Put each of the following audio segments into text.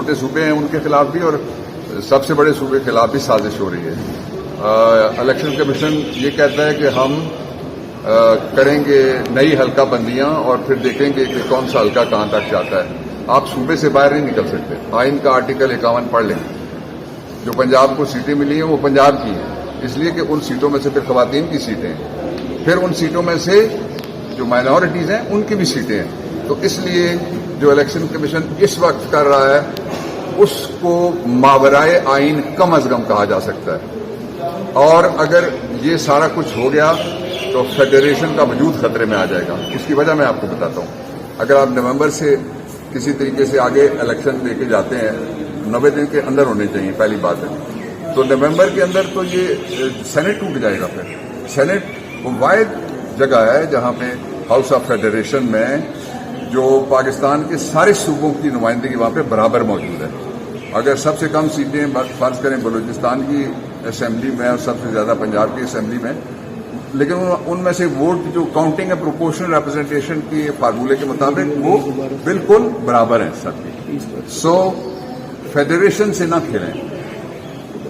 چھوٹے صوبے ہیں ان کے خلاف بھی اور سب سے بڑے صوبے کے خلاف بھی سازش ہو رہی ہے. الیکشن کمیشن یہ کہتا ہے کہ ہم کریں گے نئی حلقہ بندیاں اور پھر دیکھیں گے کہ کون سا حلقہ کہاں تک جاتا ہے. آپ صوبے سے باہر نہیں نکل سکتے. آئین کا آرٹیکل 51 پڑھ لیں. جو پنجاب کو سیٹیں ملی ہیں وہ پنجاب کی ہیں, اس لیے کہ ان سیٹوں میں سے پھر خواتین کی سیٹیں ہیں, پھر ان سیٹوں میں سے جو مائنورٹیز ہیں ان کی بھی سیٹیں ہیں. تو اس لیے جو الیکشن کمیشن اس وقت کر رہا ہے اس کو ماورائے آئین کم از کم کہا جا سکتا ہے. اور اگر یہ سارا کچھ ہو گیا تو فیڈریشن کا وجود خطرے میں آ جائے گا. اس کی وجہ میں آپ کو بتاتا ہوں. اگر آپ نومبر سے کسی طریقے سے آگے الیکشن لے کے جاتے ہیں 90 دن کے اندر ہونے چاہیے, پہلی بات ہے. تو نومبر کے اندر تو یہ سینٹ ٹوٹ جائے گا. پھر سینٹ وہ واحد جگہ ہے جہاں پہ ہاؤس آف فیڈریشن میں جو پاکستان کے سارے صوبوں کی نمائندگی وہاں پہ برابر موجود ہے. اگر سب سے کم سیٹیں فرض کریں بلوچستان کی اسمبلی میں اور سب سے زیادہ پنجاب کی اسمبلی میں, لیکن ان میں سے ووٹ جو کاؤنٹنگ ہے پروپورشنل ریپرزنٹیشن کے فارمولے کے مطابق وہ بالکل برابر ہیں سب کی. سو فیڈریشن سے نہ کھیلیں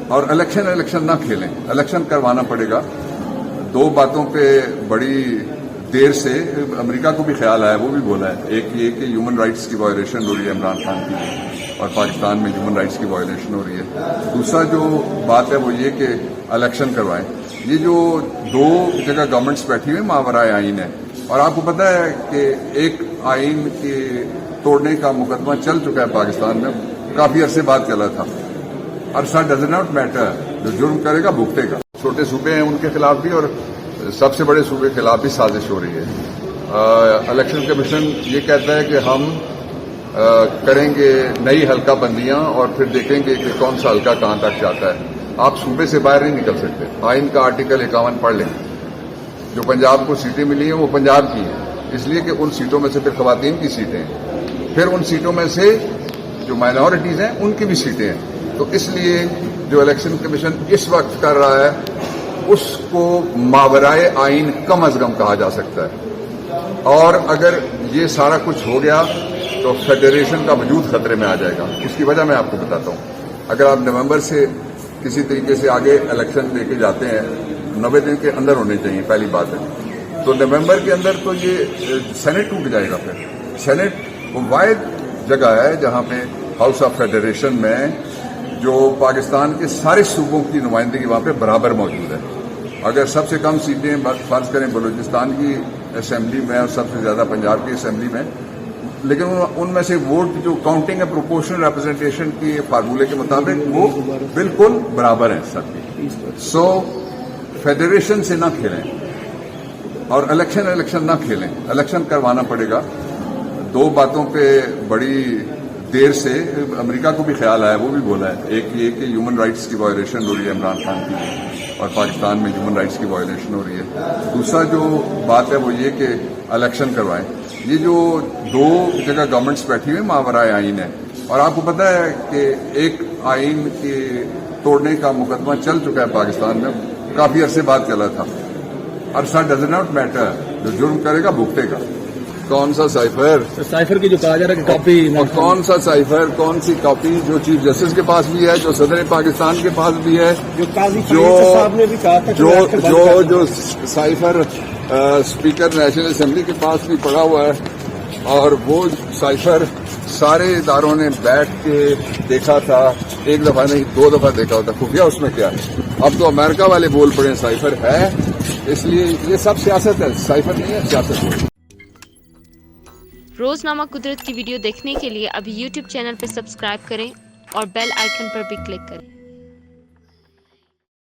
اور الیکشن نہ کھیلیں. الیکشن کروانا پڑے گا. دو باتوں پہ بڑی دیر سے امریکہ کو بھی خیال آیا, وہ بھی بولا ہے. ایک یہ کہ ہیومن رائٹس کی وائلیشن ہو رہی ہے عمران خان کی اور پاکستان میں ہیومن رائٹس کی وائلیشن ہو رہی ہے. دوسرا جو بات ہے وہ یہ کہ الیکشن کروائیں. یہ جو دو جگہ گورنمنٹس بیٹھی ہوئی ماورائے آئین ہے, اور آپ کو پتہ ہے کہ ایک آئین کے توڑنے کا مقدمہ چل چکا ہے پاکستان میں, کافی عرصے بعد چلا تھا. عرصہ ڈز ناٹ میٹر, جو جرم کرے گا بھگتے گا. چھوٹے صوبے ہیں ان کے خلاف بھی اور سب سے بڑے صوبے کے خلاف بھی سازش ہو رہی ہے. الیکشن کمیشن یہ کہتا ہے کہ ہم کریں گے نئی حلقہ بندیاں اور پھر دیکھیں گے کہ کون سا حلقہ کہاں تک جاتا ہے. آپ صوبے سے باہر نہیں نکل سکتے. آئین کا آرٹیکل 51 پڑھ لیں. جو پنجاب کو سیٹیں ملی ہیں وہ پنجاب کی ہیں, اس لیے کہ ان سیٹوں میں سے پھر خواتین کی سیٹیں ہیں, پھر ان سیٹوں میں سے جو مائنورٹیز ہیں ان کی بھی سیٹیں ہیں. تو اس لیے جو الیکشن کمیشن اس وقت کر رہا ہے اس کو ماورائے آئین کم از کم کہا جا سکتا ہے. اور اگر یہ سارا کچھ ہو گیا تو فیڈریشن کا وجود خطرے میں آ جائے گا. اس کی وجہ میں آپ کو بتاتا ہوں. اگر آپ نومبر سے کسی طریقے سے آگے الیکشن لے کے جاتے ہیں 90 دن کے اندر ہونے چاہیے, پہلی بات ہے. تو نومبر کے اندر تو یہ سینٹ ٹوٹ جائے گا. پھر سینٹ وہ واحد جگہ ہے جہاں پہ ہاؤس آف فیڈریشن میں جو پاکستان کے سارے صوبوں کی نمائندگی وہاں پہ برابر موجود ہے. اگر سب سے کم سیٹیں فرض کریں بلوچستان کی اسمبلی میں اور سب سے زیادہ پنجاب کی اسمبلی میں, لیکن ان میں سے ووٹ جو کاؤنٹنگ ہے پروپورشنل ریپرزنٹیشن کے فارمولے کے مطابق وہ بالکل برابر ہیں سب کی. سو فیڈریشن سے نہ کھیلیں اور الیکشن نہ کھیلیں. الیکشن کروانا پڑے گا. دو باتوں پہ بڑی دیر سے امریکہ کو بھی خیال آیا, وہ بھی بولا ہے. ایک یہ کہ ہیومن رائٹس کی وائلیشن ہو رہی ہے عمران خان کی اور پاکستان میں ہیومن رائٹس کی وائلیشن ہو رہی ہے. دوسرا جو بات ہے وہ یہ کہ الیکشن کروائیں. یہ جو دو جگہ گورنمنٹس بیٹھی ہوئی ماورائے آئین ہے, اور آپ کو پتہ ہے کہ ایک آئین کے توڑنے کا مقدمہ چل چکا ہے پاکستان میں, کافی عرصے بعد چلا تھا. عرصہ ڈز ناٹ میٹر, جو جرم کرے گا بھگتے گا. کون سا سائفر کی جو کہا جا رہا ہے کہ کاپی, اور کون سا سائفر, کون سی کاپی جو چیف جسٹس کے پاس بھی ہے, جو صدر پاکستان کے پاس بھی ہے, جو سائفر اسپیکر نیشنل اسمبلی کے پاس بھی پڑا ہوا ہے, اور وہ سائفر سارے اداروں نے بیٹھ کے دیکھا تھا. ایک دفعہ نہیں 2 دفعہ دیکھا ہوتا. خفیہ اس میں کیا ہے. اب تو امریکہ والے بول پڑے سائفر ہے, اس لیے یہ سب سیاست ہے, سائفر نہیں ہے, سیاست ہے. روزنامہ قدرت کی ویڈیو دیکھنے کے لیے ابھی YouTube چینل پر سبسکرائب کریں اور بیل آئیکن پر بھی کلک کریں.